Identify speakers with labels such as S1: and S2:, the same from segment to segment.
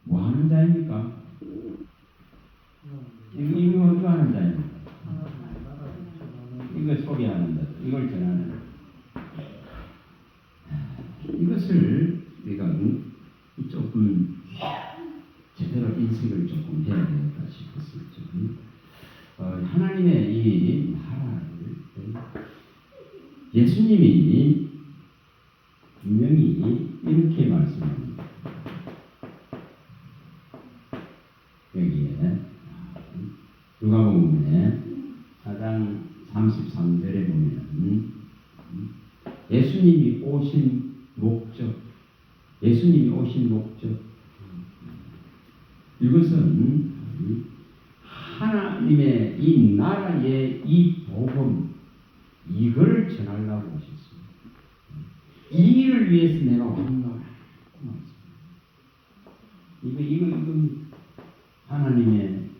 S1: 뭐 하는 자입니까? 이거 어떻게 하는 자입니까? 이걸 소개하는 자, 이걸 전하는 자. 이것을 우리가 조금 제대로 인식을 조금 해야 되겠다 싶었습니다. 하나님의 이 나라를 예수님이 분명히 이렇게 말씀합니다. 여기에 누가복음에 4장 33절에 보면 예수님이 오신 목적, 이것은 하나님의 이 나라의 이 복음, 이걸 전하려고 오셨습니다. 이 일을 위해서 내가 왔노라. 이거 하나님의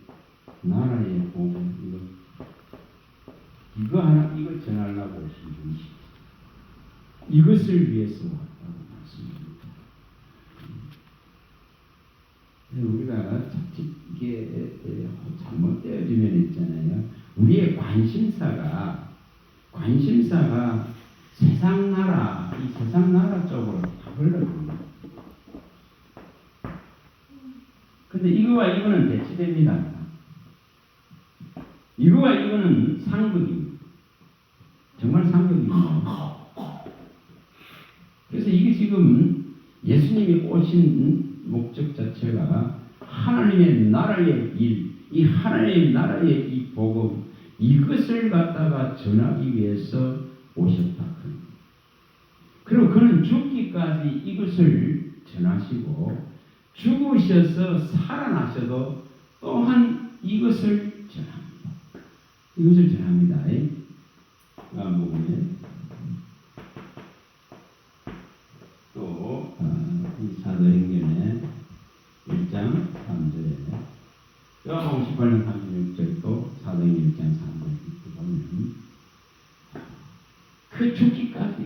S1: 나라의 복음, 이걸 전하려고 오신 분이십니다. 이것을 위해서 왔다고 말씀합니다. 우리가 이게 잘못되어지면 있잖아요. 우리의 관심사가 세상 나라 쪽으로 다 흘러갑니다. 근데 이거와 이거는 대치됩니다. 이거와 이거는 상극입니다. 정말 상극입니다. 그래서 이게 지금 예수님이 오신 목적 자체가 하나님의 나라의 일, 이 하나님의 나라의 이 복음, 이것을 갖다가 전하기 위해서 오셨다. 그리고 그는 죽기까지 이것을 전하시고 죽으셔서 살아나셔도 또한 이것을 전합니다. 이것을 전합니다. 마가복음에 또 이 사도행전에 1장 3절에 요한복음 18장 36절도 사도행전 1장 3절에 보면 그 죽기까지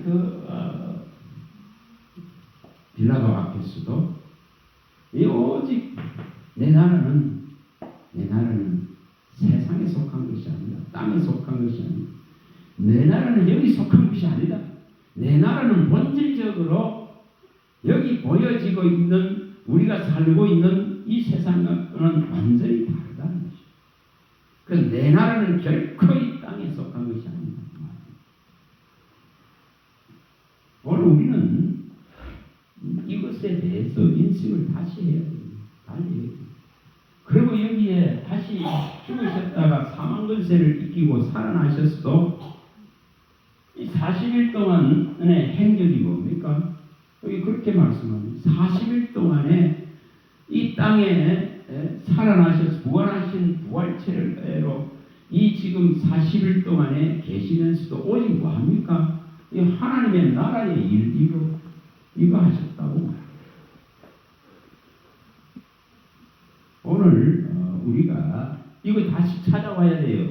S1: 빌라도 앞에서도 오직 내 나라는 세상에 속한 것이 아니다. 땅에 속한 것이 아니다. 내 나라는 여기 속한 것이 아니다. 내 나라는 본질적으로 여기 보여지고 있는 우리가 살고 있는 이 세상과는 완전히 다르다는 것이죠. 그래서 내 나라는 결코 이 땅에 속한 것이 아니다. 오늘 우리는 이것에 대해서 인식을 다시 해야 됩니다. 그리고 여기에 다시 죽으셨다가 사망근세를 이기고 살아나셨어도 이 40일 동안의 행적이 뭡니까? 여기 그렇게 말씀합니다. 40일 동안에 이 땅에 살아나셔서 부활하신 부활체로 이 지금 40일 동안에 계시면서도 오직 뭐합니까? 이 하나님의 나라의 일, 이거 하셨다고 말합니다. 오늘 우리가 이거 다시 찾아와야 돼요.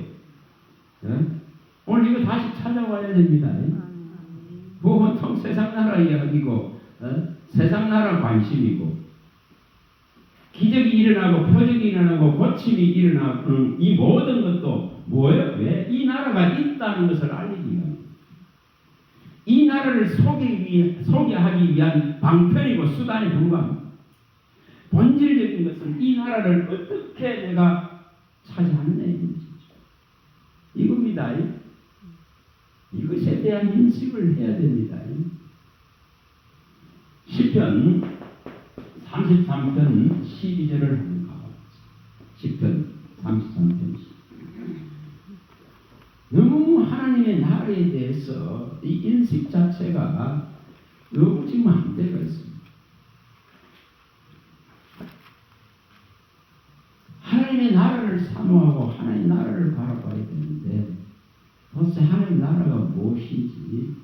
S1: 오늘 이거 다시 찾아와야 됩니다. 보통 세상 나라 이야기고 세상 나라 관심이고 기적이 일어나고 표적이 일어나고 고침이 일어나는 이 모든 것도 뭐예요? 왜? 이 나라가 있다는 것을 알리기 위함. 이 나라를 소개하기 위한 방편이고 수단에 불과합니다. 본질적인 것은 이 나라를 어떻게 내가 차지하느냐 이겁니다. 이것에 대한 인식을 해야 됩니다. 시편 33편 12절을 한번 가보겠습니다. 시편 33편 12절. 너무 하나님의 나라에 대해서 이 인식 자체가 너무 지금 한계가 있습니다. 하나님의 나라를 사모하고 하나님의 나라를 바라봐야 되는데 도대체 하나님의 나라가 무엇인지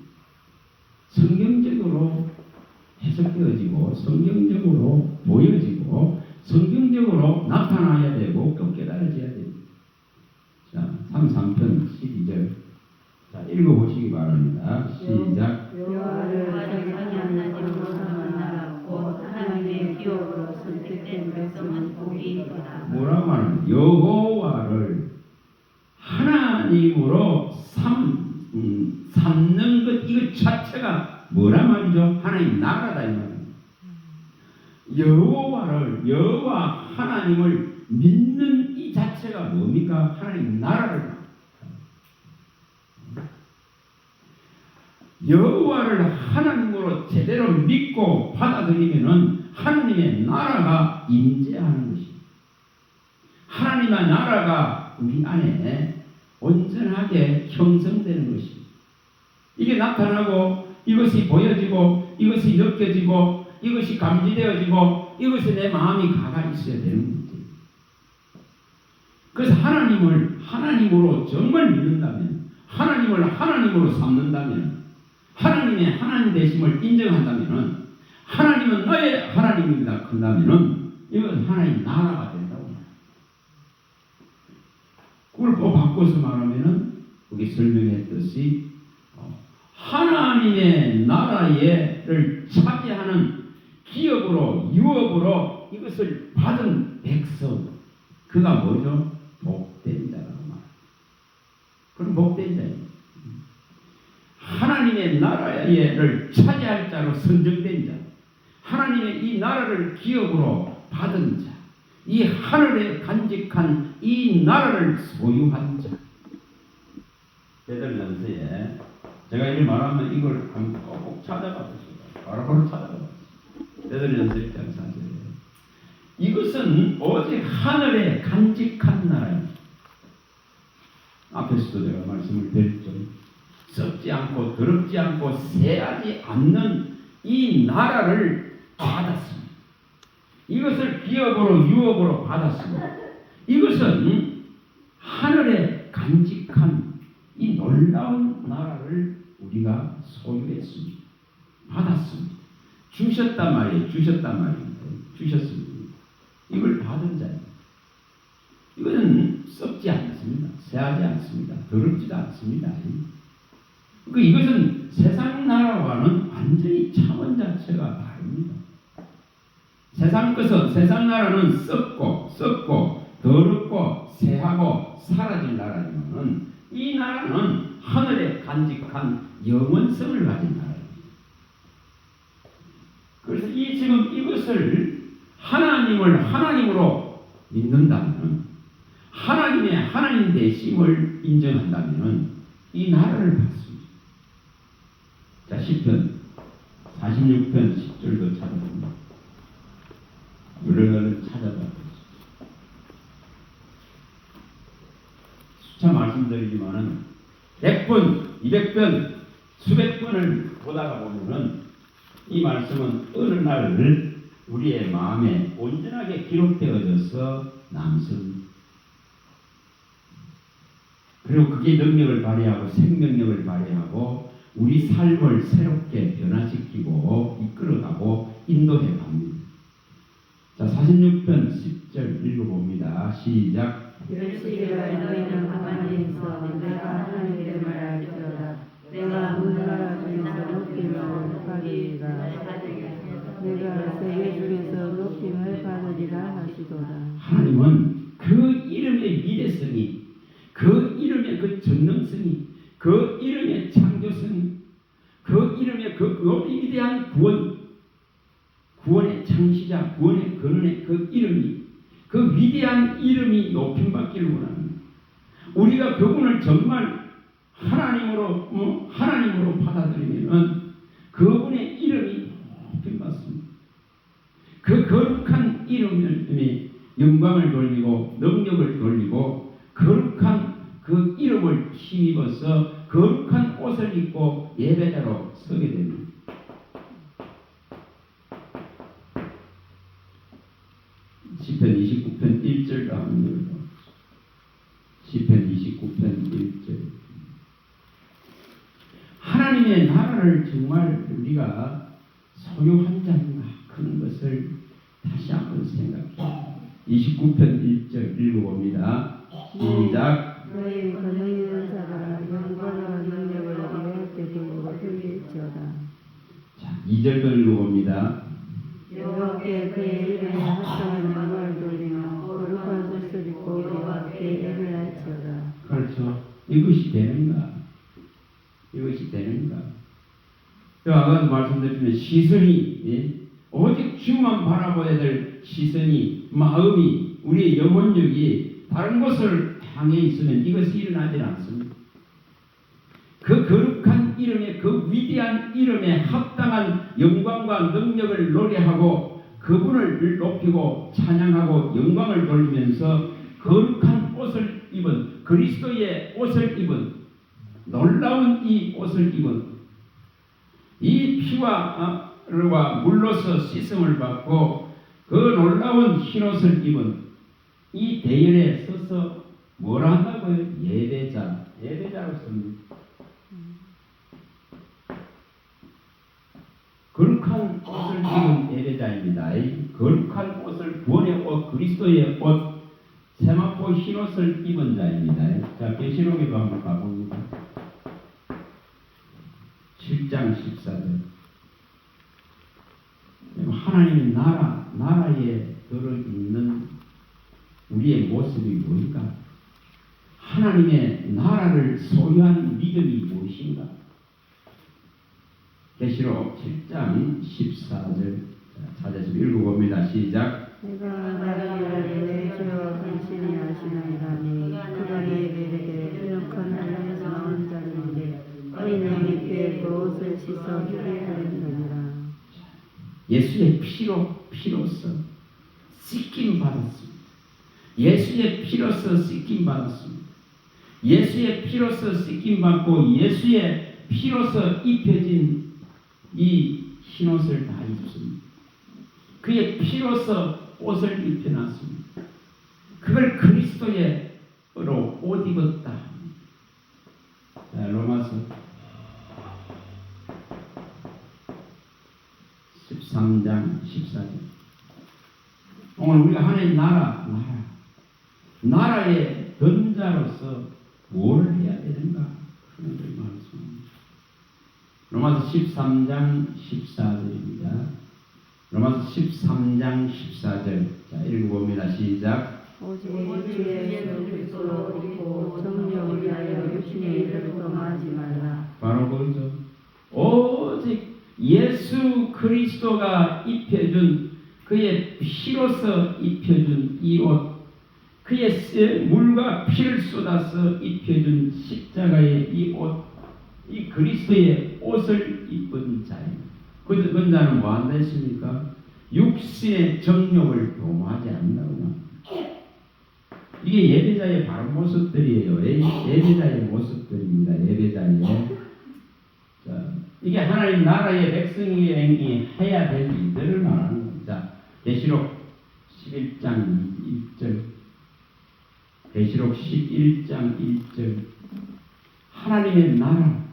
S1: 성경적으로 해석되어지고 성경적으로 보여지고 성경적으로 나타나야 되고 또 깨달아져야 됩니다. 자, 33편 12절. 자, 읽어보시기 바랍니다. 시작.
S2: 여호와를 찬양하는 자는 나라고 하나님의 기업으로 선택된
S1: 여호와를 하나님으로 삼는 것 이것 자체가 뭐란 말이죠? 하나님 나라다 이 말입니다. 여호와 하나님을 믿는 이 자체가 뭡니까? 하나님 나라를 여호와를 하나님으로 제대로 믿고 받아들이면은 하나님의 나라가 임재하는 것입니다. 하나님의 나라가 우리 안에 온전하게 형성되는 것입니다. 이게 나타나고 이것이 보여지고 이것이 느껴지고 이것이 감지되어지고 이것이 내 마음이 가가 있어야 되는 문제입니다. 그래서 하나님을 하나님으로 정말 믿는다면, 하나님을 하나님으로 삼는다면, 하나님의 하나님 되심을 인정한다면, 하나님은 너의 하나님입니다 한다면 이건 하나님 나라가 된다고 말합니다. 그걸 또 바꿔서 말하면 여기 설명했듯이 하나님의 나라를 차지하는 기업으로 유업으로 이것을 받은 백성, 그가 뭐죠? 복된 자라고 말합니다. 그럼 복된 자예요. 하나님의 나라를 차지할 자로 선정된 자, 하나님의 이 나라를 기업으로 받은 자, 이 하늘에 간직한 이 나라를 소유한 자. 베들레헴서에 제가 이렇게 말하면 이걸 꼭 찾아봤습니다. 바로 찾아봤습니다. 베들레헴서 1장 4절에 이것은 오직 하늘에 간직한 나라입니다. 앞에서도 제가 말씀을 드렸죠. 썩지 않고 더럽지 않고 새하지 않는 이 나라를 받았습니다. 이것을 기업으로 유업으로 받았습니다. 이것은 하늘에 간직한 이 놀라운 나라를 우리가 소유했습니다. 받았습니다. 주셨단 말이에요. 주셨습니다. 이걸 받은 자예요. 이거는 썩지 않습니다. 새하지 않습니다. 더럽지도 않습니다. 이것은 세상 나라와는 완전히 차원 자체가 다릅니다. 세상 나라는 썩고 더럽고 새하고 사라질 나라지만 이 나라는 하늘에 간직한 영원성을 가진 나라입니다. 그래서 지금 이것을 하나님을 하나님으로 믿는다면, 하나님의 하나님 되심을 인정한다면 이 나라를 받습니다. 자, 시편 46편 10절도 찾아봅니다. 여러 찾아봐요. 수차 말씀드리지만은 100번, 200번, 수백 번을 보다가 보면은 이 말씀은 어느 날 우리의 마음에 온전하게 기록되어져서 남습니다. 그리고 그게 능력을 발휘하고 생명력을 발휘하고 우리 삶을 새롭게 변화시키고 이끌어가고 인도해 갑니다. 자, 46편 10절 읽어봅니다. 시작.
S2: 열시기를 너희는 가만히 있어 내가 하나님께 말할지어다. 내가 문나라 중에서 높임을 받으리라. 내가 세계 중에서 높임을 받으리라 하시도다.
S1: 하나님은 그 이름의 위대성이, 그 이름의 그 전능성이, 그 이름의 창조성이, 그 이름의 그 위대한 구원의 창시자, 구원의 근원의 그 이름이, 그 위대한 이름이 높임받기를 원합니다. 우리가 그분을 정말 하나님으로 받아들이면 그분의 이름이 높임받습니다. 그 거룩한 이름에 영광을 돌리고 능력을 돌리고 거룩한 그 이름을 힘입어서 거룩한 옷을 입고 예배자로 서게 됩니다. 시편 29편 1절도 한번 읽어봅니다. 시편 29편 1절. 하나님의 나라를 정말 우리가 소유한 자인가 그런 것을 다시 한번 생각해요. 29편 1절 읽어봅니다. 시작.
S2: 너희 권능 있는 자가 영광과 능력을 여호와께 돌릴지어다.
S1: 자, 2절도 읽어봅니다.
S2: 여호와께 그의 이름에 합당한 영광을 돌리며 거룩한 옷을 입고
S1: 이것이 되는가? 이것이 되는가? 아까도 말씀드렸지만 시선이 오직 주만 바라봐야 될 시선이 마음이 우리의 영혼력이 다른 것을 향해 있으면 이것이 일어나지 않습니다. 그 거룩한 이름에 그 위대한 이름에 합당한 영광과 능력을 노래하고 그분을 높이고 찬양하고 영광을 돌리면서 거룩한 옷을 입은 그리스도의 옷을 입은 놀라운 이 옷을 입은 이 피와 물로서 씻음을 받고 그 놀라운 흰옷을 입은 이 대열에 서서 뭐라 한다고요? 예배자로 씁니다. 거룩한 옷을 입은 예배자입니다. 거룩한 옷을 구원의 옷, 그리스도의 옷, 세마포 흰옷을 입은 자입니다. 자, 계시록에도 한번 가봅니다. 7장 14절. 하나님의 나라에 들어있는 우리의 모습이 무엇인가? 하나님의 나라를 소유한 믿음이 무엇인가? 계시록 7장 14절 찾아서 읽어봅니다. 시작.
S2: 내가 나를 내 죄와 근신이 하시나이라니 그가 내게 이르되 이는 큰 하늘에서 나온 자들인데 어린 양의 피에 그 옷을 씻어 휴게 하였느니라.
S1: 예수의 피로서 씻김 받았습니다. 예수의 피로서 씻김 받았습니다. 예수의 피로서 씻김 받고 예수의 피로서 입혀진 이 흰옷을 다 입습니다. 그의 피로서 옷을 입혀놨습니다. 그걸 그리스도의로 옷 입었다. 자, 로마서 13장 14절. 오늘 우리가 하나님 나라의 전자로서 뭘 해야 되는가 하는 걸 말씀합니다. 로마서 13장 14절입니다. 로마서 13장 14절. 자, 읽어봅니다. 시작.
S2: 오직 주 예수 그리스도로 입고 정령을 위하여 육신의 일을 범하지 말라.
S1: 바로 그거죠. 오직 예수 그리스도가 입혀준 그의 피로서 입혀준 이 옷, 그의 물과 피를 쏟아서 입혀준 십자가의 이 옷, 이 그리스도의 옷을 입은 자입니다. 그 자는 뭐 한다 했습니까? 육신의 정욕을 도모하지 않는다고. 이게 예배자의 바른 모습들이에요. 예배자의 모습들입니다. 예배자의. 자, 이게 하나님 나라의 백성이 해야 될 일들을 말하는 겁니다. 계시록 11장 1절. 계시록 11장 1절. 하나님의 나라.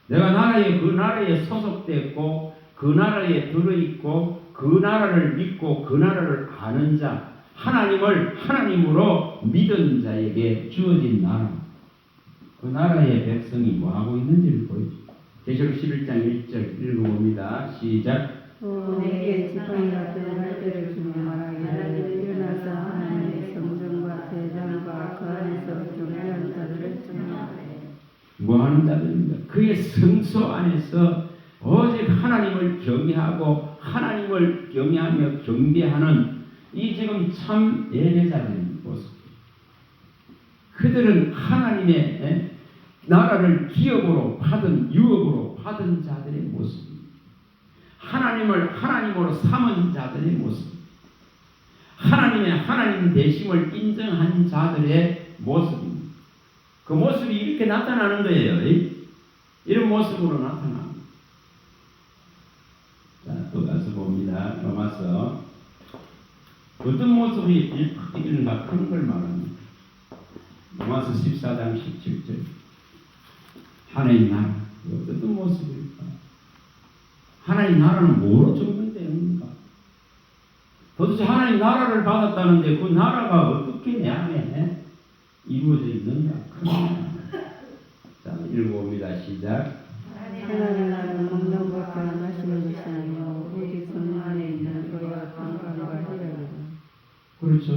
S1: 내가 그 나라에 소속됐고 그 나라에 들어있고 그 나라를 믿고 그 나라를 아는 자, 하나님을 하나님으로 믿은 자에게 주어진 나라. 그 나라의 백성이 뭐하고 있는지를 보여줍니다. 계시록 11장 1절 읽어봅니다. 시작.
S2: 내게 지팡이 같은 갈대를 주며 말하기를 일어나서 하나님의 성전과 대장과 그 안에서 경배하는 자들을 청하되.
S1: 뭐하는 자들입니까? 그의 성소 안에서 오직 하나님을 경외하고 하나님을 경외하며 경배하는 이 지금 참 예배자들의 모습. 그들은 하나님의 나라를 기업으로 받은 유업으로 받은 자들의 모습입니다. 하나님을 하나님으로 삼은 자들의 모습. 하나님의 하나님 되심을 인정한 자들의 모습입니다. 그 모습이 이렇게 나타나는 거예요. 이런 모습으로 나타납니다. 자, 또 가서 봅니다. 로마서 어떤 모습이 이른가 그런 걸 말합니다. 로마서 14장 17절. 하나님 나라 어떤 모습일까? 하나님 나라는 뭐로 적용되는가? 도대체 하나님 나라를 받았다는데 그 나라가 어떻게 내 안에 이루어져 있는가? 자, 읽어봅니다. 시작.
S2: 하나님 나라는 먹는 것과 마시는 것이 아니고 오직 성령 안에 있는 의와 평강과 희락이다.
S1: 그렇죠.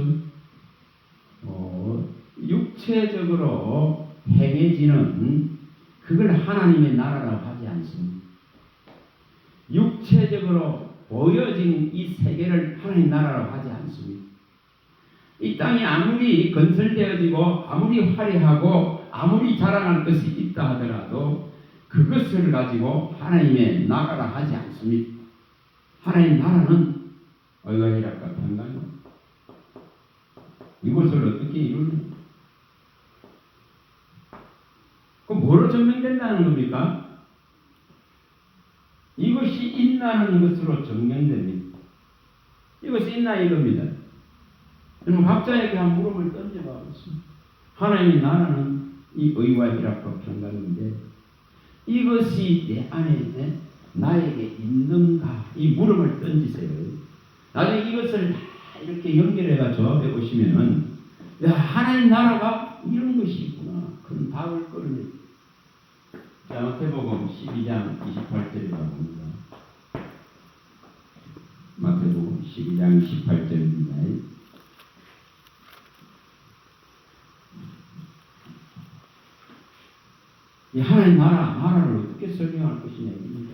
S1: 육체적으로 행해지는 그걸 하나님의 나라라고 하지 않습니다. 육체적으로 보여진 이 세계를 하나님의 나라라고 하지 않습니다. 이 땅이 아무리 건설되어지고 아무리 화려하고 아무리 자랑할 것이 있다 하더라도 그것을 가지고 하나님의 나라라 하지 않습니다. 하나님의 나라는 의가이락과 평강입니다. 이것을 어떻게 이루느냐? 그럼 뭐로 증명된다는 겁니까? 이것이 있나는 것으로 증명됩니다. 이것이 있나 이겁니다. 여러분 각자에게 한 물음을 던져봐 보겠습니다. 하나님의 나라는 이 의와 희락과 평강인데 이것이 내 안에 나에게 있는가? 이 물음을 던지세요. 나중에 이것을 다 이렇게 연결해가지고 해보시면은 야, 하나님 나라가 이런 것이 있구나. 그런 답을 끌어내. 자, 마태복음 12장 28절이라고 합니다. 마태복음 12장 28절입니다. 이 하나님 나라를 어떻게 설명할 것이냐입니다.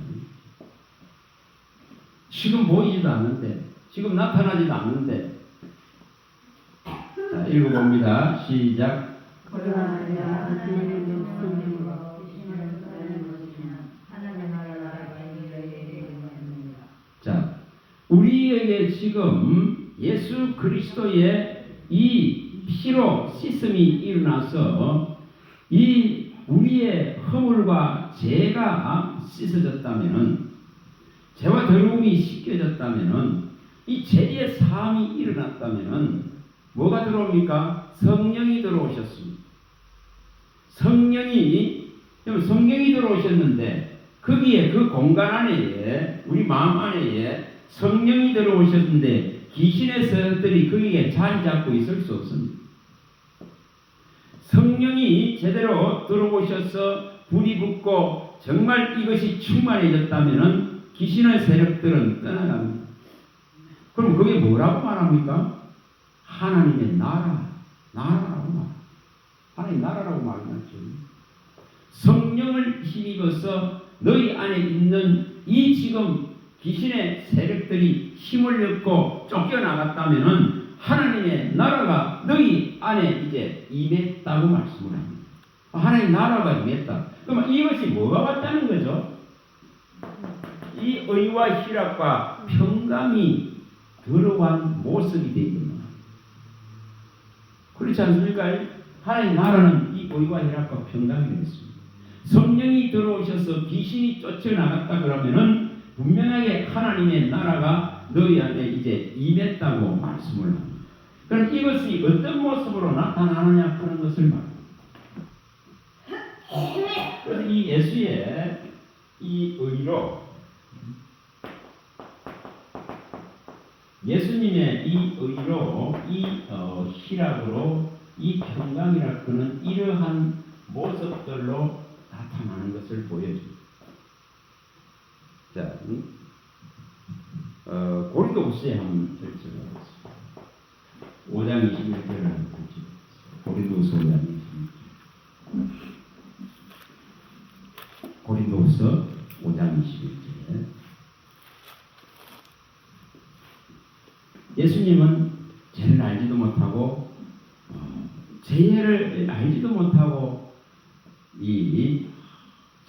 S1: 지금 보이지도 않는데, 지금 나타나지도 않는데, 자, 읽어봅니다. 시작. 자, 우리에게 지금 예수 그리스도의 이 피로 씻음이 일어나서 이 우리의 허물과 죄가 씻어졌다면은, 죄와 더러움이 씻겨졌다면은, 이 죄의 사함이 일어났다면은 뭐가 들어옵니까? 성령이 들어오셨습니다. 성령이 들어오셨는데 거기에 그 공간 안에 우리 마음 안에 성령이 들어오셨는데 귀신의 세력들이 거기에 자리 잡고 있을 수 없습니다. 성령이 제대로 들어오셔서 불이 붙고 정말 이것이 충만해졌다면 귀신의 세력들은 떠나갑니다. 그럼 그게 뭐라고 말합니까? 하나님의 나라라고 말합니다. 하나님의 나라라고 말하죠. 성령을 힘입어서 너희 안에 있는 이 지금 귀신의 세력들이 힘을 얻고 쫓겨나갔다면 하나님의 나라가 너희 안에 이제 임했다고 말씀을 합니다. 하나님의 나라가 임했다. 그럼 이것이 뭐가 왔다는 거죠? 이 의와 희락과 평강이 들어간 모습이 되겠구나. 그렇지 않습니까? 하나님의 나라는 이 의와 희락과 평강이 되겠습니다. 성령이 들어오셔서 귀신이 쫓겨나갔다 그러면은 분명하게 하나님의 나라가 너희 안에 이제 임했다고 말씀을 합니다. 그럼 이것이 어떤 모습으로 나타나느냐 하는 것을 말합니다. 그래서 이 예수의 이 의로 예수님의 이 의로 이 희락으로 이 평강이라 그는 이러한 모습들로 나타나는 것을 보여줍니다. 자, 고린도후서에 한번 읽어보겠습니다. 5장 21절을 한번 읽어보겠습니다. 고린도후서 5장 21절. 고린도후서 5장 21절. 예수님은 죄를 알지도 못하고 죄를 알지도 못하고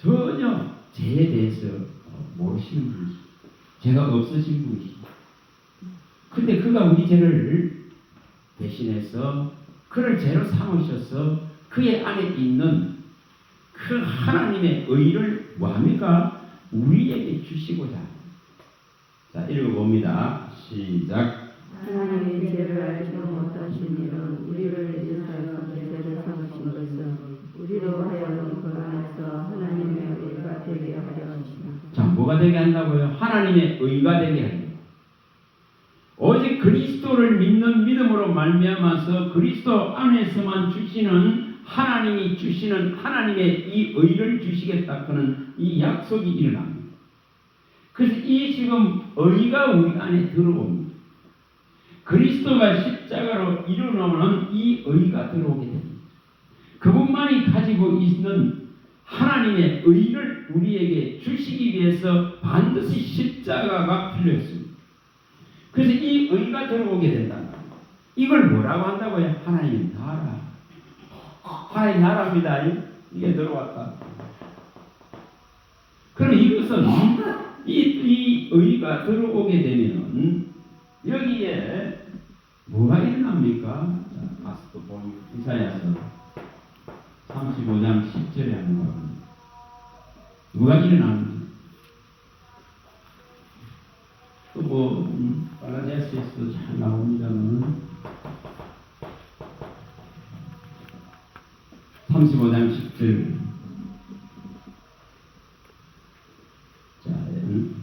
S1: 전혀 죄에 대해서 모르시는 분이시, 죄가 없으신 분이시. 근데 그가 우리 죄를 대신해서 그를 죄로 삼으셔서 그의 안에 있는 그 하나님의 의를 뭐합니까? 우리에게 주시고자. 자, 읽어봅니다. 시작.
S2: 하나님의 죄를 알지 못하신 이는 우리를 위해서 죄를 삼으신 것은 우리로 하여금 그 안에서 하나님의 의가 되게 하려 하시라.
S1: 자, 뭐가 되게 한다고요? 하나님의 의가 되게 합니다. 오직 그리스도를 믿는 믿음으로 말미암아서 그리스도 안에서만 주시는 하나님이 주시는 하나님의 이 의를 주시겠다 하는 이 약속이 일어납니다. 그래서 이 지금 의가 우리 안에 들어옵니다. 그리스도가 십자가로 이루어놓은 이 의가 들어오게 됩니다. 그분만이 가지고 있는 하나님의 의를 우리에게 주시기 위해서 반드시 십자가가 필요했습니다. 그래서 이 의가 들어오게 된다. 이걸 뭐라고 한다고요? 하나님 나라. 하나님 나라입니다. 이게 들어왔다. 그럼 이것은 이 의가 들어오게 되면 여기에 뭐가 일어납니까? 자, 가서 보면 이사야서 35장 10절에 하는 겁니다. 뭐가 일어납니까? 또 갈라디아서에서도 잘 나옵니다만 35장 10절. 자,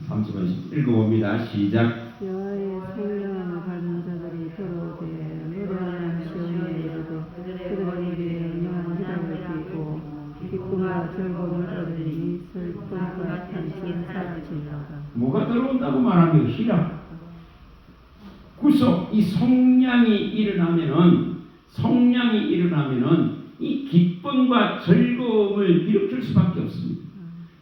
S1: 35장 10절 읽어봅니다. 시작.
S2: 여호와의 성령을 받는 자들이 들어오되 노래하는 시온에 이르되 그들의 머리에 영영한 희락을 띠고 기쁨과 즐거움을 얻으니 슬픔과 탄식은 사라지리로다.
S1: 뭐가 들어온다고 말하면 희락, 구속, 이 성량이 일어나면은 이 기쁨과 즐거움을 일으킬 수밖에 없습니다.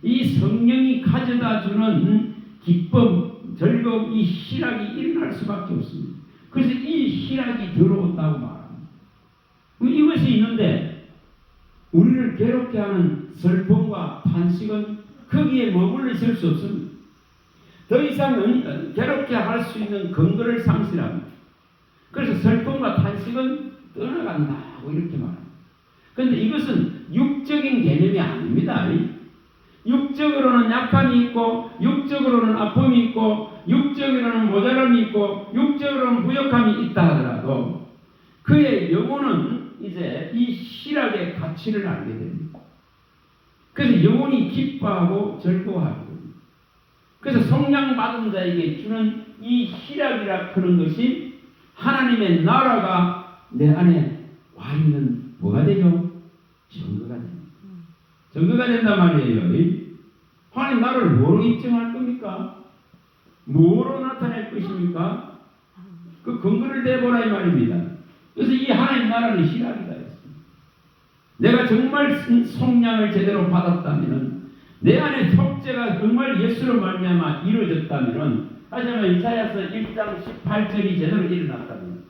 S1: 이 성령이 가져다 주는 기쁨, 즐거움, 이 희락이 일어날 수밖에 없습니다. 그래서 이 희락이 들어온다고 말합니다. 이것이 있는데 우리를 괴롭게 하는 슬픔과 탄식은 거기에 머물러 있을 수 없습니다. 더 이상 괴롭게 할 수 있는 근거를 상실합니다. 그래서 슬픔과 탄식은 떠나간다고 이렇게 말합니다. 그런데 이것은 육적인 개념이 아닙니다. 육적으로는 약함이 있고, 육적으로는 아픔이 있고, 육적으로는 모자람이 있고, 육적으로는 부족함이 있다 하더라도 그의 영혼은 이제 이 희락의 가치를 알게 됩니다. 그래서 영혼이 기뻐하고 즐거워하고, 그래서 성령 받은 자에게 주는 이 희락이라 그런 것이 하나님의 나라가 내 안에 와 있는 뭐가 되죠? 증거가 됩니다. 증거가 된단 말이에요. 하나님 나라를 뭐로 입증할 겁니까? 뭐로 나타낼 것입니까? 그 근거를 대보라 이 말입니다. 그래서 이 하나님 나라는 희락이다 했습니다. 내가 정말 성량을 제대로 받았다면, 내 안에 속죄가 정말 예수로 말미암아 이루어졌다면, 다시 한번 이사야서 1장 18절이 제대로 일어났다면,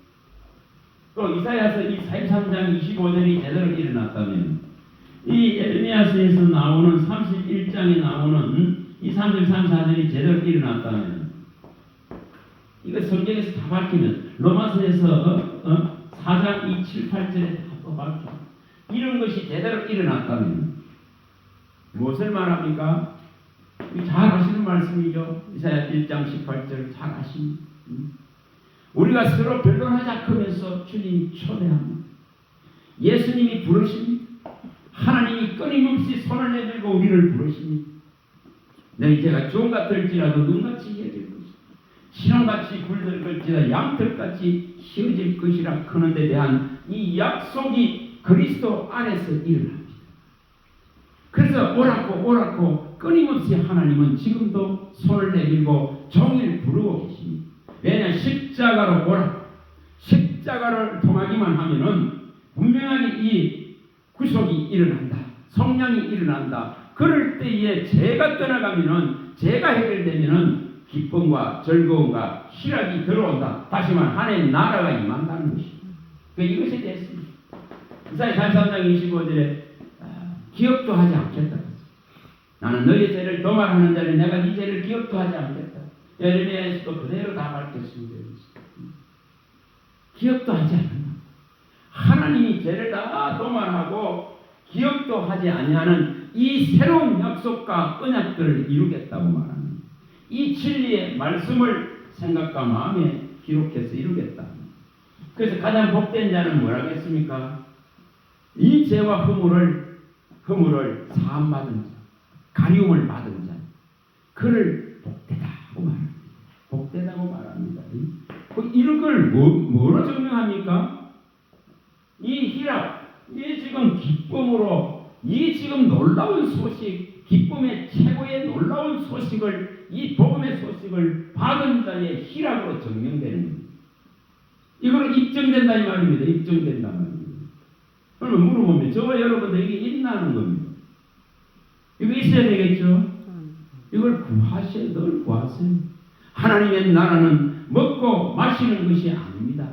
S1: 또 이사야서 43장 25절이 제대로 일어났다면, 이 에르미야서에서 나오는 31장에 나오는 이 3절 34절이 제대로 일어났다면, 이거 성경에서 다 밝히면, 로마서에서 4장 2, 7, 8절에 다 또 밝혀. 이런 것이 제대로 일어났다면 무엇을 말합니까? 잘 아시는 말씀이죠. 이사야 1장 18절 잘 아십니다. 우리가 서로 변론하자 하면서 주님이 초대합니다. 예수님이 부르십니다. 하나님이 끊임없이 손을 내밀고 우리를 부르십니다. 너희 제가 주홍 같을지라도 눈같이 이어질 것이다. 신혼같이 굴들 것이다. 양털같이 휘어질 것이라 그런 데 대한 이 약속이 그리스도 안에서 일어납니다. 그래서 오라고 끊임없이 하나님은 지금도 손을 내밀고 종일 부르고 계십니다. 왜냐 십자가로 오라. 십자가를 통하기만 하면은 분명하게 이 구속이 일어난다. 성령이 일어난다. 그럴 때에 죄가 떠나가면은, 죄가 해결되면은 기쁨과 즐거움과 희락이 들어온다. 다시 말해 하나님의 나라가 임한다는 것입니다. 이것에 대해서입니다. 이사야 43장 25절에 기억도 하지 않겠다. 나는 너희 죄를 도말하는 자는 내가 네 죄를 기억도 하지 않겠다. 에르미야에서도 그대로 다 밝혔습니다. 기억도 하지 않는다. 하나님이 죄를 다 도말하고 기억도 하지 아니하는 이 새로운 약속과 언약들을 이루겠다고 말합니다. 이 진리의 말씀을 생각과 마음에 기록해서 이루겠다. 그래서 가장 복된 자는 뭐라고 했습니까? 이 죄와 허물을 사함받은 자, 가리움을 받은 자, 그를 복되다고 말합니다. 복되다고 말합니다. 이런 걸 뭐로 증명합니까? 이 희락, 이 지금 기쁨으로, 이 지금 놀라운 소식, 기쁨의 최고의 놀라운 소식을, 이 복음의 소식을 받은 자의 희락으로 증명되는 겁니다. 이거는 입증된다 이 말입니다. 입증된다 말입니다. 그러면 물어보면 저와 여러분들에게 있나는 겁니다. 이거 있어야 되겠죠? 이걸 구하셔야, 늘 구하세요. 하나님의 나라는 먹고 마시는 것이 아닙니다.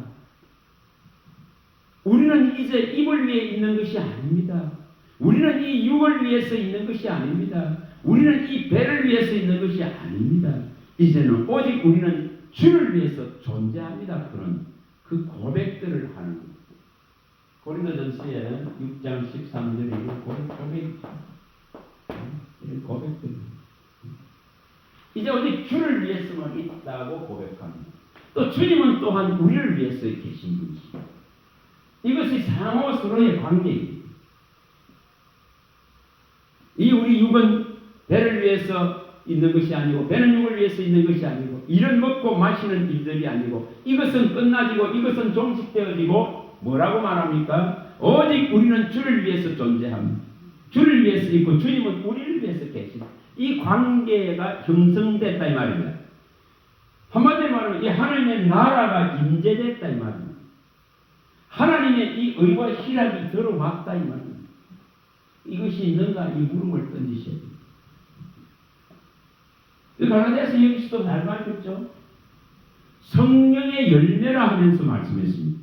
S1: 우리는 이제 입을 위해 있는 것이 아닙니다. 우리는 이 육을 위해서 있는 것이 아닙니다. 우리는 이 배를 위해서 있는 것이 아닙니다. 이제는 오직 우리는 주를 위해서 존재합니다. 그런 그 고백들을 하는 겁니다. 고린도전서에 6장 13절에 이런 고백들. 이제 오직 주를 위해서만 있다고 고백합니다. 또 주님은 또한 우리를 위해서 계신 분이십니다. 이것이 상호 서로의 관계입니다. 이 우리 육은 배를 위해서 있는 것이 아니고 배는 육을 위해서 있는 것이 아니고 이런 먹고 마시는 일들이 아니고 이것은 끝나지고 이것은 종식되어지고 뭐라고 말합니까? 오직 우리는 주를 위해서 존재합니다. 주를 위해서 있고 주님은 우리를 위해서 계십니다. 이 관계가 형성됐다 이 말입니다. 한마디로 말하면 이 하나님의 나라가 임재됐다 이 말입니다. 하나님의 이 의와 희락이 들어왔다 이 말입니다. 이것이 있는가 이 물음을 던지셔야 됩니다. 갈라디아서 여기서도 잘 말했죠. 성령의 열매라 하면서 말씀했습니다.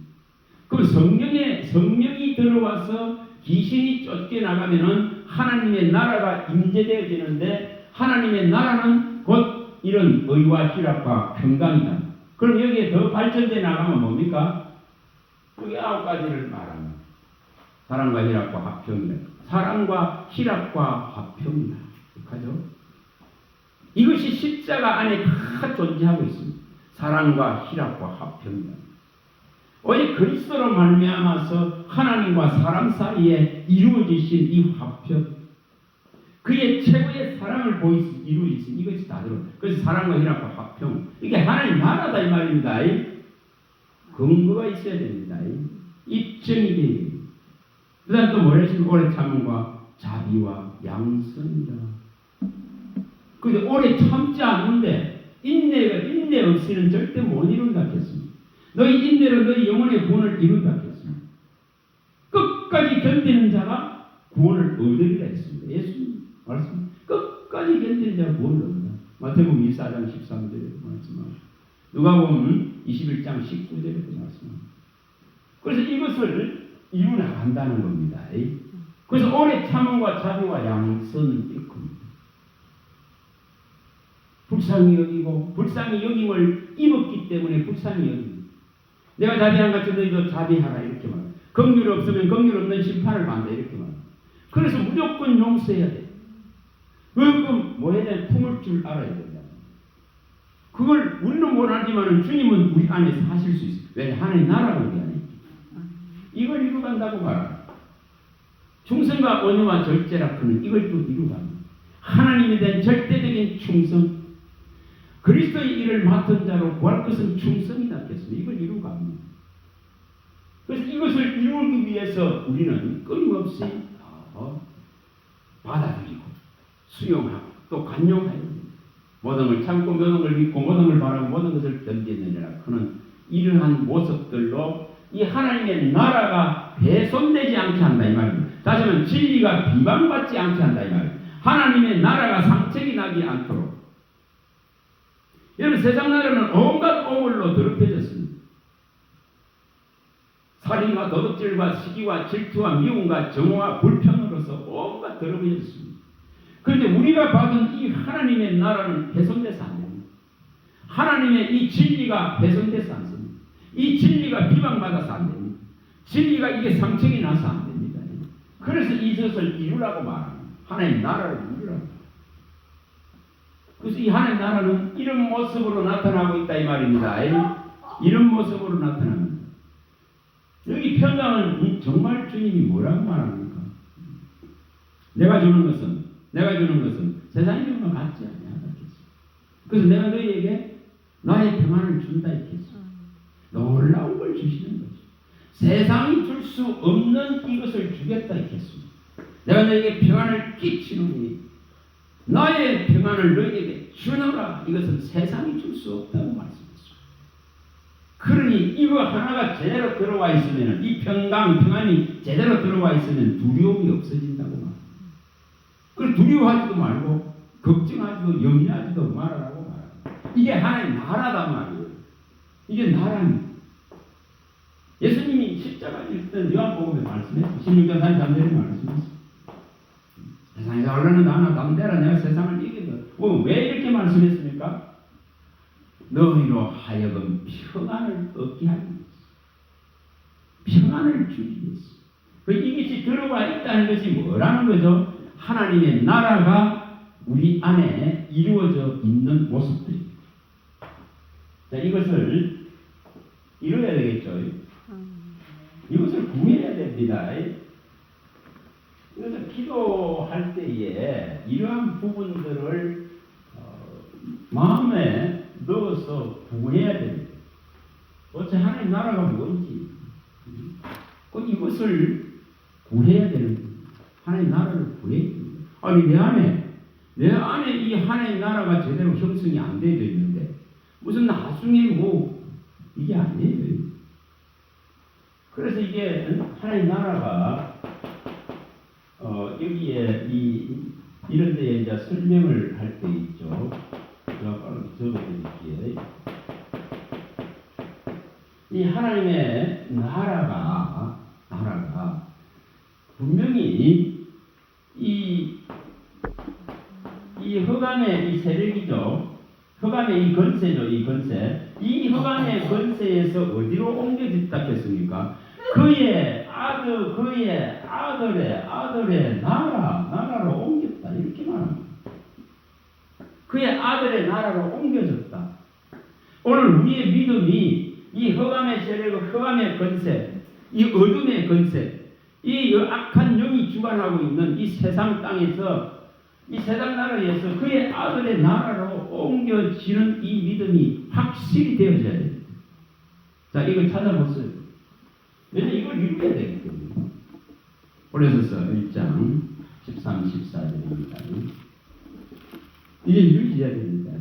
S1: 그럼 성령이 들어와서 귀신이 쫓겨나가면은 하나님의 나라가 임재되어지는데 하나님의 나라는 곧 이런 의와 희락과 평강이다. 그럼 여기에 더 발전돼 나가면 뭡니까? 여기 9가지를 말합니다. 사랑과 희락과 화평이다. 사랑과 희락과 화평이다. 하죠? 이것이 십자가 안에 다 존재하고 있습니다. 사랑과 희락과 화평이다. 오직 그리스도로 말미암아서 하나님과 사람 사이에 이루어지신 이 화평, 그의 최고의 사랑을 보이시 이루어지신 이것이 다 들어. 그래서 사랑과 희락과 화평, 이게 하나님 나라다 이 말입니다. 근거가 있어야 됩니다. 입증이 됩니다. 그다음 또 뭐라 했습니까? 오래 참음과 자비와 양선이라. 근데 오래 참지 않는데 인내 없이는 절대 못 이룬다 했습니다. 너희 인내로 너희 영혼의 구원을 이룬다 했습니다. 끝까지 견디는 자가 구원을 얻으리라 했습니다. 예수님 말씀. 끝까지 견디는 자가 구원을 얻는다. 마태복음 24장 13절에 말씀하시고 누가복음 21장 19절에 말씀합니다. 그래서 이것을 이루나간다는 겁니다. 그래서 오래 참음과 자비와 양선은 이렇습니다. 불쌍히 여기고 불쌍히 여김을 입었기 때문에 불쌍히 여깁니다. 내가 자비한 같이 너희도 자비하라 이렇게 말합니다. 긍휼 없으면 긍휼 없는 심판을 받는다 이렇게 말합니다. 그래서 무조건 용서해야 돼. 그럼 뭐 해야 돼? 품을 줄 알아야 된다. 그걸 우리는 못 알지만 주님은 우리 안에 사실 수 있어요. 왜? 하나님 나라가 우리 안에 있기 때문에. 이걸 이루간다고 말합니다. 충성과 온유와 절제라 그는 이걸 또 이루갑니다. 하나님에 대한 절대적인 충성, 그리스도의 일을 맡은 자로 구할 것은 충성이다 했습니다. 이걸 이루갑니다. 그래서 이것을 이루기 위해서 우리는 끊임없이 받아들이고 수용하고 또 간용해야 됩니다. 모든 걸 참고 모든 걸 믿고 모든 걸 바라고 모든 것을 견디느니라. 그는 이러한 모습들로 이 하나님의 나라가 훼손되지 않게 한다 이 말입니다. 다시 말하면 진리가 비방받지 않게 한다 이 말입니다. 하나님의 나라가 상책이 나지 않도록. 여러분 세상 나라는 온갖 오물로 더럽혀졌습니다. 살인과 도둑질과 시기와 질투와 미움과 정오와 불평으로서 온갖 더럽혀졌습니다. 그런데 우리가 받은 이 하나님의 나라는 훼손돼서 안 됩니다. 하나님의 이 진리가 훼손돼서 안 됩니다. 이 진리가 비방받아서 안 됩니다. 진리가 이게 상책이 나서 안 됩니다. 그래서 이것을 이루라고 말합니다. 하나님 나라를 이루라고. 그래서 이 하나님 나라는 이런 모습으로 나타나고 있다 이 말입니다. 이런 모습으로 나타납니다. 여기 평강은 정말 주님이 뭐라고 말합니까? 내가 주는 것은 세상이 주는 것 같지 않냐. 그래서 내가 너희에게 나의 평안을 준다 이렇게 했습니다. 놀라운 걸 주시는 거죠. 세상이 줄 수 없는 이것을 주겠다 이렇게 했습니다. 내가 너희에게 평안을 끼치노니 나의 평안을 너희에게 주노라. 이것은 세상이 줄 수 없다고 말씀했습니다. 그러니 이거 하나가 제대로 들어와 있으면, 이 평안이 제대로 들어와 있으면 두려움이 없어진다고 말합니다. 그걸 두려워하지도 말고 걱정하지도 염려하지도 말아라고 말합니다. 이게 하나의 나라단 말이에요. 이게 나라입니다. 예수님이 십자가 질 때는 요한복음에 말씀했어요. 16장 33절에 말씀했어요. 세상에서 얼른 나나 담대라 내가 세상을 이긴다. 왜 이렇게 말씀했습니까? 너희로 하여금 평안을 얻게 하기 위해서, 평안을 주기 위해서. 이것이 들어가 있다는 것이 뭐라는 거죠? 하나님의 나라가 우리 안에 이루어져 있는 모습들입니다. 자, 이것을 이루어야 되겠죠. 이것을 구해야 됩니다. 그래서 기도할 때에 이러한 부분들을 마음에 넣어서 구해야 됩니다. 도대체 하나님 나라가 뭔지 이것을 구해야 되는 겁니다. 하나님 나라를 구해야 됩니다. 아니 내 안에 이 하나님 나라가 제대로 형성이 안 되어 있는데 무슨 나중에 이게 아니에요. 그래서 이게 하나님 나라가 여기에 이런 데에 이제 설명을 할 때 있죠. 제가 빨리 적어드릴게요. 이 하나님의 나라가 분명히 이 흑암의 이 세력이죠. 흑암의 이 건세죠. 이 건세. 이 흑암의 건세에서 어디로 옮겨졌다 했습니까? 그의 아들의 나라로 옮겼다. 이렇게 말합니다. 그의 아들의 나라로 옮겨졌다. 오늘 우리의 믿음이 이 흑암의 세력, 흑암의 건세, 이 어둠의 건세, 이 악한 영이 주관하고 있는 이 세상 땅에서, 이 세상 나라에서 그의 아들의 나라로 옮겨지는 이 믿음이 확실히 되어져야 됩니다. 자, 이걸 찾아보세요. 왜냐면 이걸 이루어야 되기 때문에. 그래서 1장 13, 14절입니다. 이게 이루어져야 됩니다.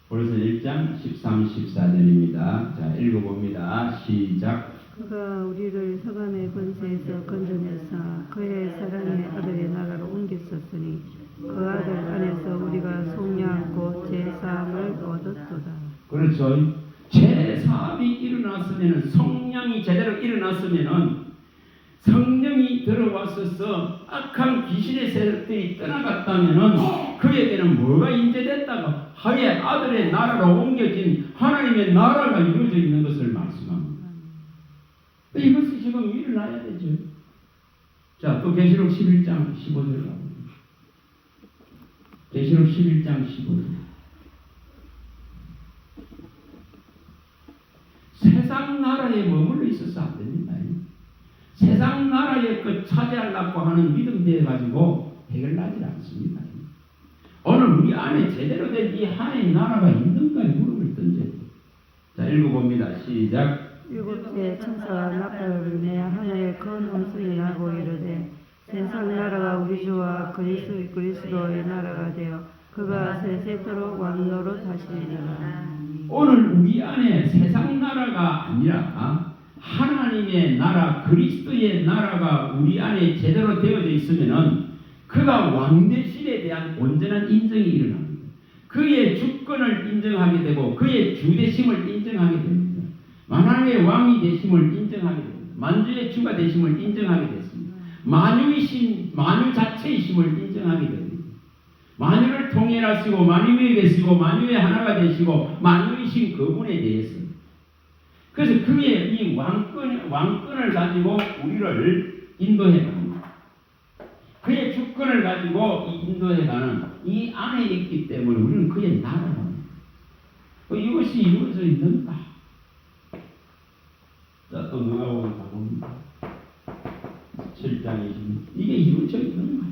S1: 그래서 1장 13, 14절입니다. 자, 읽어봅니다. 시작.
S2: 그가 우리를 흑암의 권세에서 건져내사 그의 사랑의 아들의 나라로 옮겼었으니 그 아들 안에서 우리가 속량 곧 제사함을 얻었도다.
S1: 그렇죠. 제사함이 일어났으면, 성령이 제대로 일어났으면 성령이 들어왔어서 악한 귀신의 세력들이 떠나갔다면 그에게는 뭐가 임재됐다가 하의 아들의 나라로 옮겨진 하나님의 나라가 이루어져 있는 것을 말씀합니다. 이것이 지금 일어나야 되죠. 자, 또 계시록 11장 15절 가봅니다. 계시록 11장 15절. 세상 나라에 머물러 있어서 안 됩니다. 세상 나라의 것 차지하려고 하는 믿음대에 가지고 해결나지 않습니다. 오늘 우리 안에 제대로 된 이 하나님의 나라가 있는가에 무릎을 던져야 돼요. 자, 읽어봅니다. 시작.
S2: 일곱째 천사가 나팔을 내 하늘에 큰 음성이 나고 이르되 세상 나라가 우리 주와 그리스도의 나라가 되어 그가 세세토록 왕노릇 하시리라.
S1: 오늘 우리 안에 세상 나라가 아니라 하나님의 나라, 그리스도의 나라가 우리 안에 제대로 되어져 있으면은 그가 왕되심에 대한 온전한 인정이 일어납니다. 그의 주권을 인정하게 되고 그의 주되심을 인정하게 됩니다. 만왕의 왕이 되심을 인정하게 됩니다. 만주의 주가 되심을 인정하게 됐습니다. 만유 자체이심을 인정하게 됩니다. 만유를 통일하시고 만유에 계시고 만유의 하나가 되시고 만유이신 그분에 대해서, 그래서 그의 이 왕권을 가지고 우리를 인도해 갑니다. 그의 주권을 가지고 인도해 가는 이 안에 있기 때문에 우리는 그의 나라입니다. 이것이 이루어져 있는가? 자, 또 누가 보면 가봅니다. 7장이 이게 이루어져 있는가?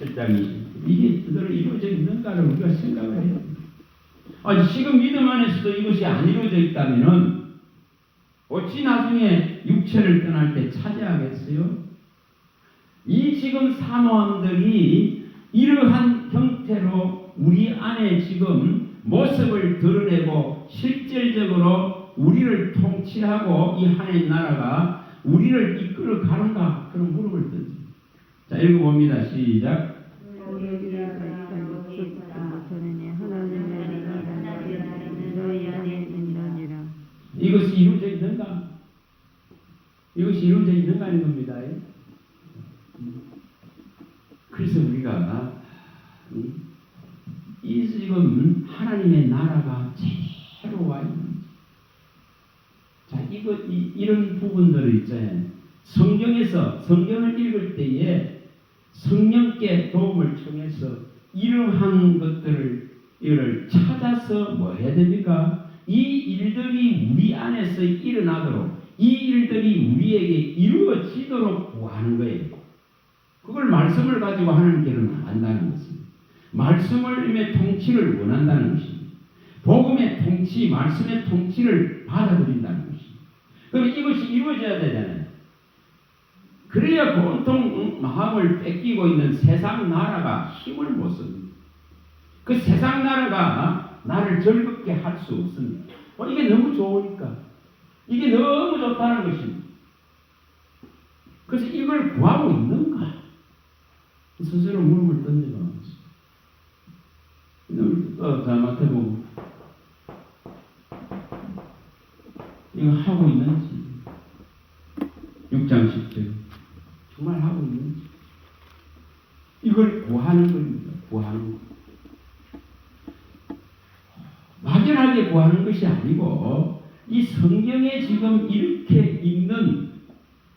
S1: 7장이 이게 그대로 이루어져 있는가를 우리가 생각을 해야 됩니다. 아니, 지금 믿음 안에서도 이것이 안 이루어져 있다면은 어찌 나중에 육체를 떠날 때 차지하겠어요? 이 지금 사모함들이 이러한 형태로 우리 안에 지금 모습을 드러내고 실질적으로 우리를 통치하고 이 하나님 나라가 우리를 이끌어 가는가? 그런 물음을 던져. 자, 읽어봅니다. 시작. 이것이 이루어져 있는가? 이것이 이루어져 있는가 하는 겁니다. 그래서 우리가 이 지금 하나님의 나라가 제대로 와 있는 자, 이런 부분들을 있잖아요. 성경을 읽을 때에 성령께 도움을 청해서 이러한 것들을 찾아서 뭐 해야 됩니까? 이 일들이 우리 안에서 일어나도록 이 일들이 우리에게 이루어지도록 구하는 거예요. 그걸 말씀을 가지고 하나님께는 안다는 것입니다. 말씀의 통치를 원한다는 것입니다. 복음의 통치, 말씀의 통치를 받아들인다는 것입니다. 그럼 이것이 이루어져야 되잖아요. 그래야 보통 마음을 뺏기고 있는 세상 나라가 힘을 못 씁니다. 그 세상 나라가 나를 즐겁게 할 수 없습니다. 이게 너무 좋으니까. 이게 너무 좋다는 것입니다. 그래서 이걸 구하고 있는가? 스스로 물음을 던져봐. 자, 마태복음. 이거 하고 있는지. 6장 10절. 정말 하고 있는지. 이걸 구하는 겁니다. 구하는 거. 막연하게 구하는 것이 아니고 이 성경에 지금 이렇게 있는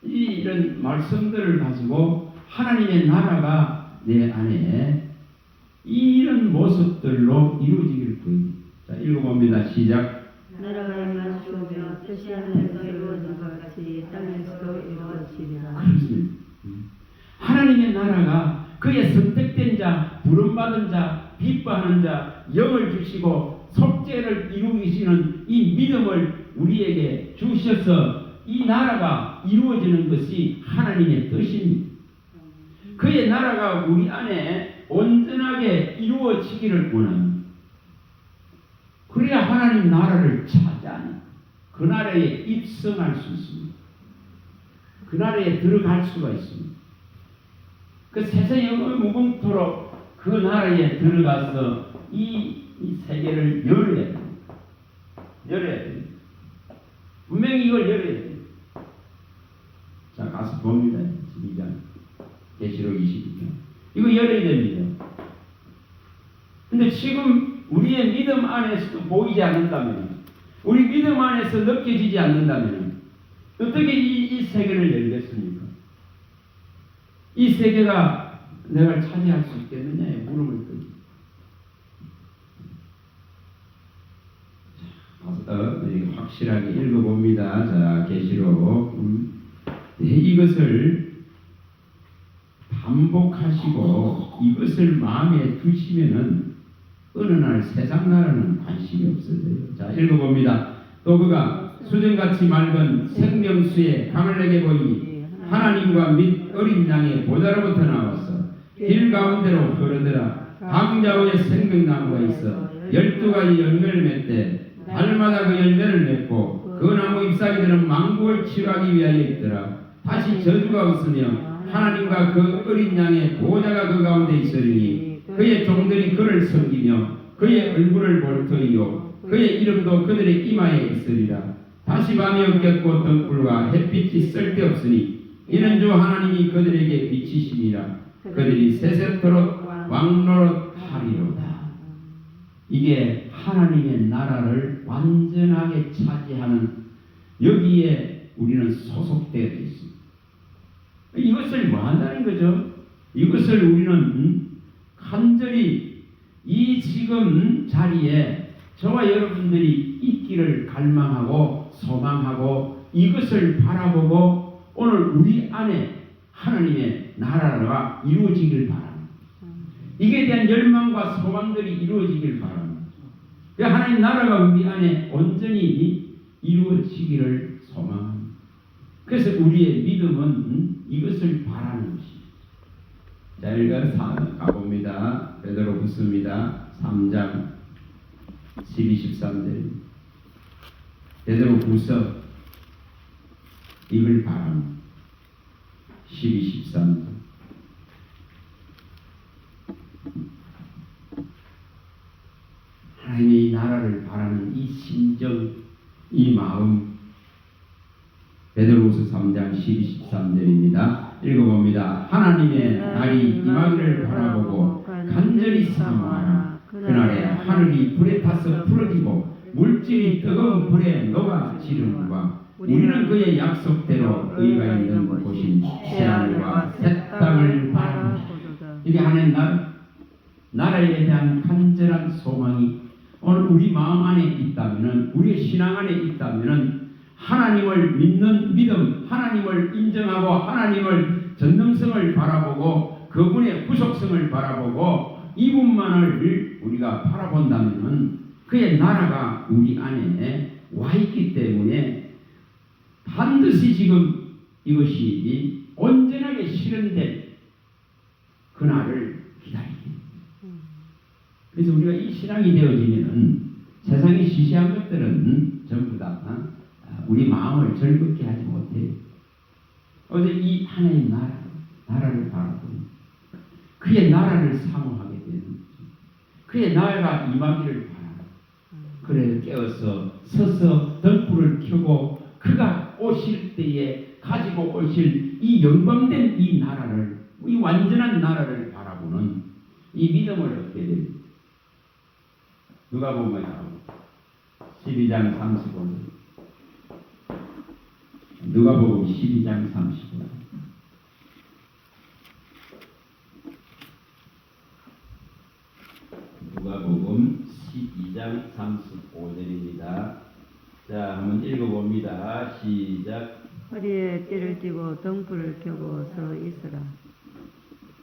S1: 이런 말씀들을 가지고 하나님의 나라가 내 안에 이런 모습들로 이루어지기를 구합니다. 자, 읽어봅니다. 시작.
S2: 나라가 임하시오며 뜻이 하늘에서 이루어진 것 같이 땅에서도 이루어지리라.
S1: 그렇습니다. 하나님의 나라가 그의 선택된 자, 부름받은 자, 기뻐하는 자, 영을 주시고 속죄를 이루시는 이 믿음을 우리에게 주셔서 이 나라가 이루어지는 것이 하나님의 뜻입니다. 그의 나라가 우리 안에 온전하게 이루어지기를 원합니다. 그래야 하나님 나라를 차지하는 그 나라에 입성할 수 있습니다. 그 나라에 들어갈 수가 있습니다. 그 세상의 무궁토록 그 나라에 들어가서 이 세계를 열어야 됩니다. 열어야 됩니다. 분명히 이걸 열어야 됩니다. 자, 가서 봅니다. 12장. 계시록 22장. 이거 열어야 됩니다. 근데 지금 우리의 믿음 안에서도 보이지 않는다면, 우리 믿음 안에서 느껴지지 않는다면, 어떻게 이 세계를 열겠습니까? 이 세계가 내가 차지할 수 있겠느냐에 물음을 던져. 확실하게 읽어봅니다. 자, 계시록. 이것을 반복하시고 이것을 마음에 두시면은 어느 날 세상 나라는 관심이 없어져요. 자, 읽어봅니다. 또 그가 수정같이 맑은 생명수의 강을 내게 보이니 하나님과 및 어린 양의 보좌로부터 나와서 길 가운데로 흐르더라. 강자의 생명나무가 있어 12가지 열매를 맺되 달마다 그 열매를 맺고 그 나무 잎사귀들은 만국을 치유하기 위하여 있더라. 다시 저주가 없으며 하나님과 그 어린 양의 보좌가 그 가운데 있으리니 그의 종들이 그를 섬기며 그의 얼굴을 볼 터이요 그의 이름도 그들의 이마에 있으리라. 다시 밤이 없겠고 등불과 햇빛이 쓸데없으니 이는 주 하나님이 그들에게 비치심이라. 그들이 세세토록 왕노릇 하리로다. 이게 하나님의 나라를 완전하게 차지하는, 여기에 우리는 소속되어 있습니다. 이것을 뭐 한다는 거죠? 이것을 우리는 간절히 이 지금 자리에 저와 여러분들이 있기를 갈망하고 소망하고 이것을 바라보고 오늘 우리 안에 하나님의 나라가 이루어지길 바랍니다. 이게 대한 열망과 소망들이 이루어지길 바랍니다. 하나님 나라가 우리 안에 온전히 이루어지기를 소망합니다. 그래서 우리의 믿음은 이것을 바라는 것입니다. 자, 읽어 가봅니다. 베드로후서입니다. 3장 12, 13절. 베드로후서 읽을 바람 12, 13절. 하나님의 나라를 바라는 이 심정, 이 마음, 베드로후서 3장 12, 13절입니다. 읽어봅니다. 하나님의 날이 임하기를 바라보고 간절히 사모하라. 그날에 하늘이 불에 타서 풀어지고 물질이 뜨거운 불에 녹아지는과 우리는 그의 약속대로 의가 있는 곳인 새하늘과 새 땅을 바라보자. 이게 하나님 나라에 대한 간절한 소망이 오늘 우리 마음 안에 있다면은, 우리의 신앙 안에 있다면은, 하나님을 믿는 믿음, 하나님을 인정하고 하나님을 전능성을 바라보고 그분의 후속성을 바라보고 이분만을 우리가 바라본다면은 그의 나라가 우리 안에 와 있기 때문에 반드시 지금 이것이 온전하게 실현될 그날을 기다리게. 그래서 우리가 이 신앙이 되어지면은 세상의 시시한 것들은 전부 다 우리 마음을 즐겁게 하지 못해요. 어제 이 하나님 나라를 바라보고 그의 나라를 사모하게 되는 거죠. 그의 나라가 임하기를 바라고 그래서 깨어서 서서 등불을 켜고 그가 오실 때에 가지고 오실 이 영광된 이 나라를, 이 완전한 나라를 바라보는 이 믿음을 얻게 됩니다. 누가복음 12장 35절. 누가복음 12장 35절. 누가복음 12장 35절입니다. 자, 한번 읽어봅니다. 시작.
S2: 허리에 띠를 띠고 등불을 켜고 서 있으라.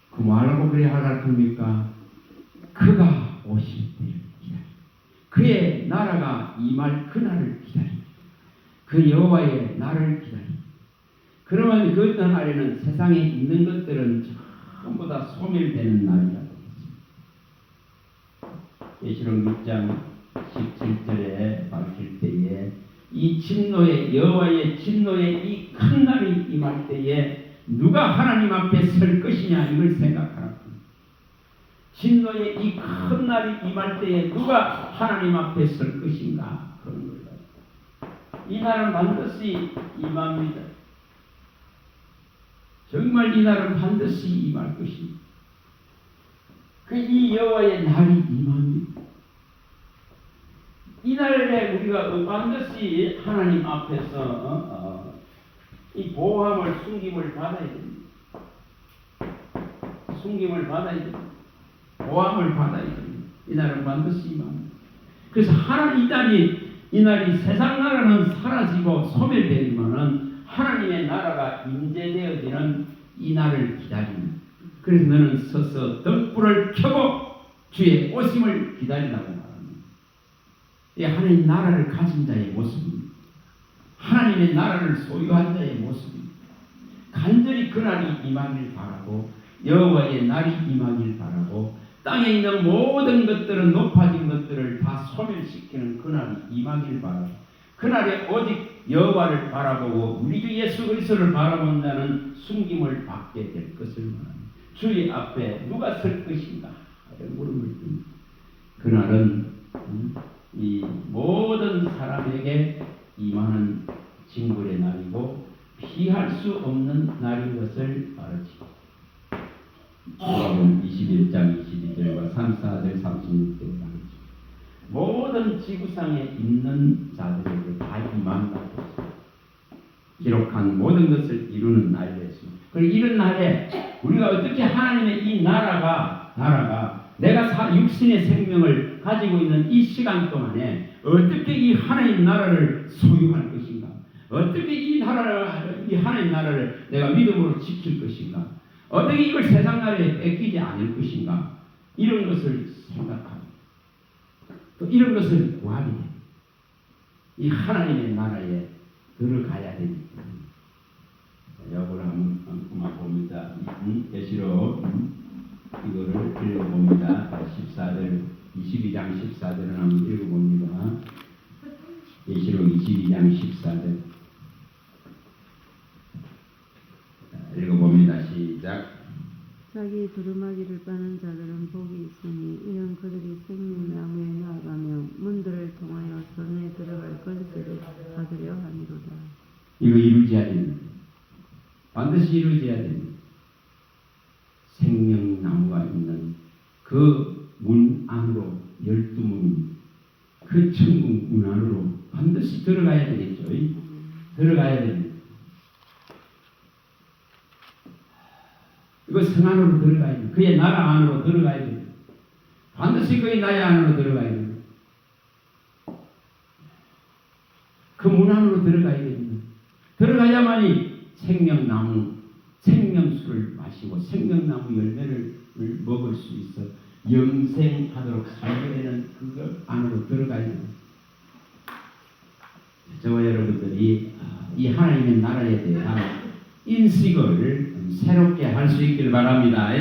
S1: 그 뭐하라고 그래 하라 합니까? 그가 오실 때를 기다려. 그의 나라가 임할 그날을 기다려. 그 여호와의 날을 기다려. 그러면 그 날에는 세상에 있는 것들은 전부 다 소멸되는 날이라고 했습니다. 계시록 6장 17절에 밝힐 때에 이 진노의 여호와의 진노의 이 큰 날이 임할 때에 누가 하나님 앞에 설 것이냐 이걸 생각하라. 진노의 이 큰 날이 임할 때에 누가 하나님 앞에 설 것인가 그런 거예요. 이 날은 반드시 임합니다. 정말 이 날은 반드시 임할 것입니다. 이 여호와의 날이 임합니다. 이 날에 우리가 반드시 하나님 앞에서 이 보호함을 숨김을 받아야 됩니다. 숨김을 받아야 됩니다. 보호함을 받아야 됩니다. 이 날은 반드시 임합니다. 그래서 이 날이 세상 나라는 사라지고 소멸되지만은 하나님의 나라가 임재되어지는 이 날을 기다립니다. 그래서 너는 서서 등불을 켜고 주의 오심을 기다리라고 말합니다. 이 하나님 나라를 가진 자의 모습입니다. 하나님의 나라를 소유한 자의 모습입니다. 간절히 그날이 임하길 바라고 여호와의 날이 임하길 바라고 땅에 있는 모든 것들은 높아진 것들을 다 소멸시키는 그날이 임하길 바라고 그날에 오직 여호와를 바라보고 우리 주 예수 그리스도를 바라본 자는 숨김을 받게 될 것을 말합니다. 주의 앞에 누가 설 것인가 이런 물음을 듭니다. 그날은 이 모든 사람에게 임하는 징벌의 날이고 피할 수 없는 날인 것을 알아지고 누가복음 21장 22절과 34절 36절을 말이죠. 모든 지구상에 있는 자들에게 다 임한다고 기록한 모든 것을 이루는 날이었습니다. 그리고 이런 날에 우리가 어떻게 하나님의 이 나라가 내가 육신의 생명을 가지고 있는 이 시간 동안에 어떻게 이 하나님 나라를 소유할 것인가? 어떻게 이 하나님 나라를 내가 믿음으로 지킬 것인가? 어떻게 이걸 세상 나라에 뺏기지 않을 것인가? 이런 것을 생각하고 또 이런 것을 구하게 됩니다. 이 하나님의 나라에 들어가야 됩니다. 여러분 한번 봅니다. 계시록 이거를 읽어봅니다. 14절, 22장 14절을 한번 읽어봅니다. 계시록 22장 14절 읽어봅니다. 시작.
S2: 자기 두루마기를 빠는 자들은 복이 있으니 이는 그들이 생명나무에 나아가며 문들을 통하여 성에 들어갈 권세를 받으려 함이로다.
S1: 이거 이루어져야 됩니다. 반드시 이루어져야 됩니다. 생명나무가 있는 그 문 안으로 12문 그 천국 문 안으로 반드시 들어가야 되겠죠. 들어가야 됩니다. 이거 성 안으로 들어가야 됩니다. 그의 나라 안으로 들어가야 됩니다. 반드시 그의 나라 안으로 들어가야 됩니다. 그 문 안으로 들어가야 됩니다. 들어가야만이 생명나무, 생명수를 마시고 생명나무 열매를 먹을 수 있어 영생하도록 살게 되는 그 안으로 들어가야 됩니다. 저와 여러분들이 이 하나님의 나라에 대한 인식을 새롭게 할 수 있기를 바랍니다.